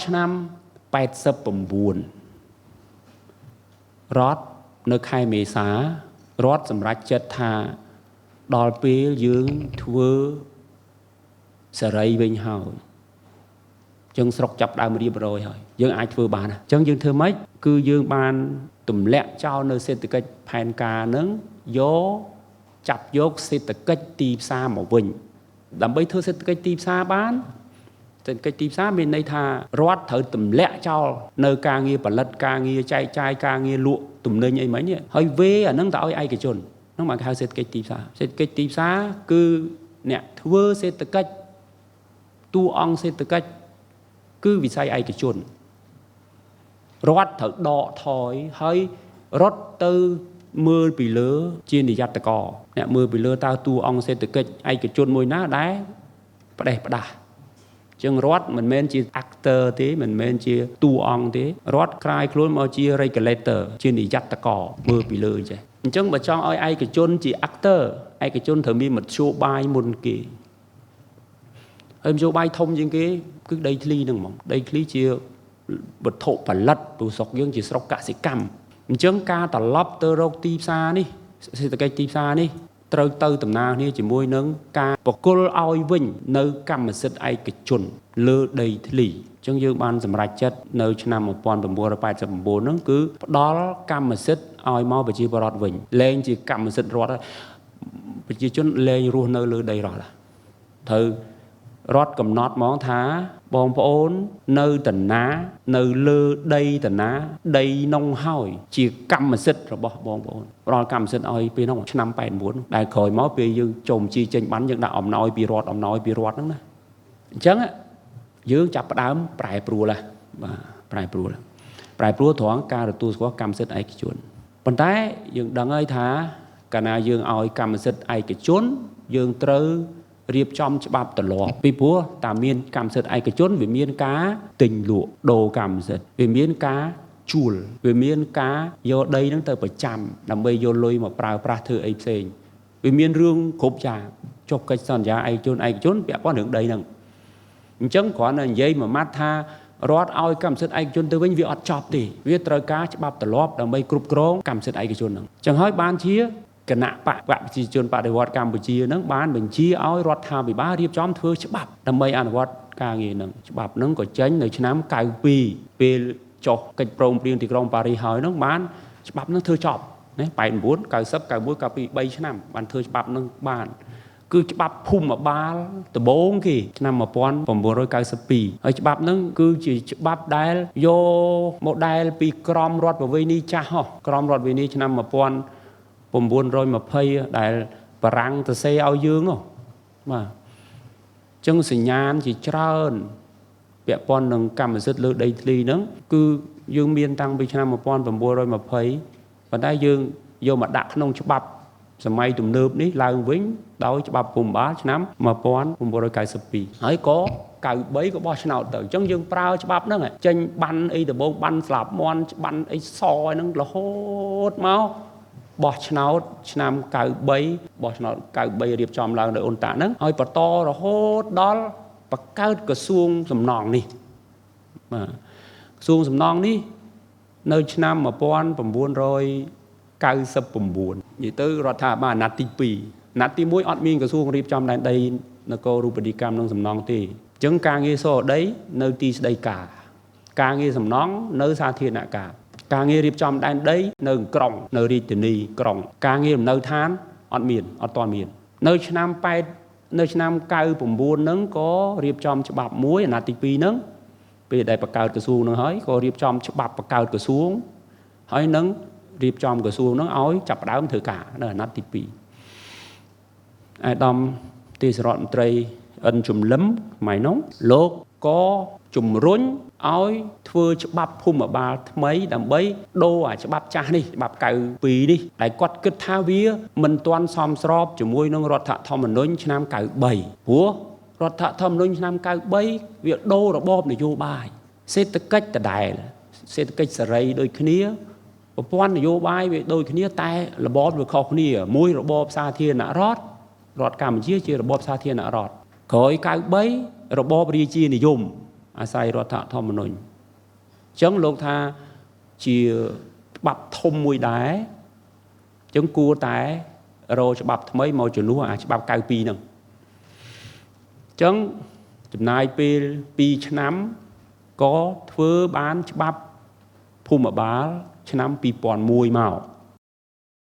ឆ្នាំ89រដ្ឋនៅខែមេសារដ្ឋសម្រេចចិត្តថាដល់ពេលយើងធ្វើសេរីវិញហើយចឹងស្រុកចាប់ដើមរៀបរយហើយយើងអាចធ្វើបានចឹងយើងធ្វើម៉េចគឺយើងបានទម្លាក់ចោលនៅសេដ្ឋកិច្ចផែនការនឹងយកចាប់យកសេដ្ឋកិច្ចទីផ្សារមកវិញដើម្បីធ្វើសេដ្ឋកិច្ចទីផ្សារបានសេដ្ឋកិច្ចទីផ្សារមានន័យថារដ្ឋត្រូវទម្លាក់ចោលនៅការងារផលិតការងារចែកចាយការងារលក់ទំនិញអីមិញហើយវេអានឹងទៅឲ្យឯកជនហ្នឹងមកហៅសេដ្ឋកិច្ចទីផ្សារសេដ្ឋកិច្ចទីផ្សារគឺអ្នកធ្វើសេដ្ឋកិច្ចតួអង្គសេដ្ឋកិច្ចគឺវិស័យឯកជនរដ្ឋត្រូវដកថយហើយរត់ទៅមើលពីលើជានិយត្តករអ្នកមើលពីលើតើតួអង្គសេដ្ឋកិច្ចឯកជនមួយណាដែលផ្ដេសផ្ដាស់ចឹងរដ្ឋមិនមែនជា actor ទេមិនមែនជាតួអង្គទេរដ្ឋក្លាយខ្លួនមកជា regulator ជានិយត្តករមើលពីលើចេះអញ្ចឹងបើចង់ឲ្យឯកជនជា actor ឯកជនត្រូវមានមធ្យោបាយមុនគេហើយមធ្យោបាយធំជាងគេគឺដីធ្លីហ្នឹងហ្មងដីធ្លីជាវត្ថុផលិតព្រោះស្រុកយើងជាស្រុកកសិកម្មអញ្ចឹងការត្រឡប់ទៅរកទីផ្សារនេះសេដ្ឋកិច្ចទីផ្សារនេះត្រូវទៅដំណើរគ្នាជាមួយនឹងការប្រគល់ឲ្យវិញនៅកម្មសិទ្ធិឯកជនលើដីធ្លីអញ្ចឹងយើងបានសម្រេចចិត្តនៅឆ្នាំ1989ហ្នឹងគឺផ្ដល់កម្មសិទ្ធិឲ្យមកប្រជាពលរដ្ឋវិញលែងជាកម្មសិទ្ធិរដ្ឋប្រជាជនលែងរស់នៅលើដីរដ្ឋត្រូវរដ្ឋកំណត់ហ្មងថាបងប្អូននៅតាណានៅលើដីតាណាដីនងហើយជាកម្មសិទ្ធិរបស់បងប្អូនផ្ដល់កម្មសិទ្ធិឲ្យពេលនោះឆ្នាំ89ដែលក្រោយមកពេលយើងចូលបញ្ជីចេញបានយើងដាក់អំណោយពីរដ្ឋហ្នឹងណាអញ្ចឹងយើងចាប់ផ្ដើមប្រែប្រួលបាទប្រែប្រួលត្រង់ការទទួលស្គាល់កម្មសិទ្ធិឯកជនប៉ុន្តែយើងដឹងហើយថាកាលណាយើងឲ្យកម្មសិទ្ធិឯកជនយើងត្រូវរៀបចំច្បាប់ទម្លាប់ពីព្រោះតាមានកម្មសិទ្ធិឯកជនវាមានការទិញលក់ដូរកម្មសិទ្ធិវាមានការជួលវាមានការយកដីហ្នឹងទៅប្រចាំដើម្បីយកលុយមកប្រើប្រាស់ធ្វើអីផ្សេងវាមានរឿងគ្រប់យ៉ាងចុះកិច្ចសន្យាឯកជនពាក់ព័ន្ធរឿងដីហ្នឹងអញ្ចឹងគ្រាន់តែនិយាយមួយម៉ាត់ថារដ្ឋឲ្យកម្មសិទ្ធិឯកជនទៅវិញវាអត់ចប់ទេវាត្រូវការច្បាប់ទម្លាប់ដើម្បីគ្រប់គ្រងកម្មសិទ្ធិឯកជនហ្នឹងអញ្ចឹងហើយបានជាគណៈបកប្រជាជនបដិវត្តកម្ពុជានឹងបានបញ្ជាឲ្យរដ្ឋាភិបាលរៀបចំធ្វើច្បាប់ដើម្បីអនុវត្តការងារនឹងច្បាប់នឹងក៏ចេញនៅឆ្នាំ92ពេលចុះកិច្ចព្រមព្រៀងទីក្រុងប៉ារីសហើយនឹងបានច្បាប់នឹងធ្វើចប់ណា89 90 91 92 3ឆ្នាំបានធ្វើច្បាប់នឹងបានគឺច្បាប់ភូមិបាលដំបូងគេឆ្នាំ1992ហើយច្បាប់នឹងគឺជាច្បាប់ដែលយក model ពីក្រមរដ្ឋប្រវេណីចាស់ហ៎ក្រមរដ្ឋប្រវេណីឆ្នាំ1920ដែលបារាំងទៅសេឲ្យយើងបាទអញ្ចឹងសញ្ញាណជាច្រើនពាក់ព័ន្ធនឹងកម្មសិទ្ធិលើដីធ្លីហ្នឹងគឺយើងមានតាំងពីឆ្នាំ1920ប៉ុន្តែយើងយកមកដាក់ក្នុងច្បាប់សម័យទំនើបនេះឡើងវិញដោយច្បាប់ភូមិបាលឆ្នាំ1992ហើយក៏93ក៏បោះឆ្នោតទៅអញ្ចឹងយើងប្រើច្បាប់ហ្នឹងចេញបានអីដំបូងបានស្លាប់មន់បានអីសហ្នឹងរហូតមកបោះឆ្នោតឆ្នាំ93បោះឆ្នោត93រៀបចំឡើងដោយអ៊ុនតាហ្នឹងហើយបន្តរហូតដល់បង្កើតក្រសួងសំណង់នេះបាទក្រសួងសំណង់នេះនៅឆ្នាំ1999និយាយទៅរដ្ឋាភិបាលអាណត្តិទី2អាណត្តិទី1អត់មានក្រសួងរៀបចំដែនដីនគររូបនីយកម្មនិងសំណង់ទេអញ្ចឹងការងារសរដីនៅទីស្តីការងារសំណង់នៅសាធារណការងាររៀបចំដែនដីនៅក្រុងនៅរាជធានីក្រុងការងារលំនៅឋានអត់ទាន់មាននៅឆ្នាំ99ហ្នឹងក៏រៀបចំច្បាប់មួយអាណត្តិទី2ហ្នឹងពេលដែលបង្កើតក្រសួងហ្នឹងហើយក៏រៀបចំច្បាប់បង្កើតក្រសួងហើយនឹងរៀបចំក្រសួងហ្នឹងឲ្យចាប់ផ្ដើមធ្វើការនៅអាណត្តិទី2អាដាមទេសរដ្ឋមន្ត្រីអិនជំលឹមម៉ៃនោះលោកក៏ជំរុញឲ្យធ្វើច្បាប់ភូមិបាលថ្មីដើម្បីដូរអាច្បាប់ចាស់នេះច្បាប់92នេះដែលគាត់គិតថាវាមិនទាន់សមស្របជាមួយនឹងរដ្ឋធម្មនុញ្ញឆ្នាំ93ព្រោះរដ្ឋធម្មនុញ្ញឆ្នាំ93វាដូររបបនយោបាយសេដ្ឋកិច្ចដដែលសេដ្ឋកិច្ចសេរីដូចគ្នាប្រព័ន្ធនយោបាយវាដូចគ្នាតែរបបវាខុសគ្នាមួយរបបសាធារណរដ្ឋកម្ពុជាជារបបសាធារណរដ្ឋក្រោយ93របបរាជានិយម អាស្រ័យរដ្ឋធម្មនុញ្ញអញ្ចឹងលោកថាជាច្បាប់ធំមួយដែរអញ្ចឹងគួរតែរកច្បាប់ថ្មីមកជំនួសអាច្បាប់92ហ្នឹងអញ្ចឹងចំណាយពេល2ឆ្នាំក៏ធ្វើបានច្បាប់ភូមិបាលឆ្នាំ2001មក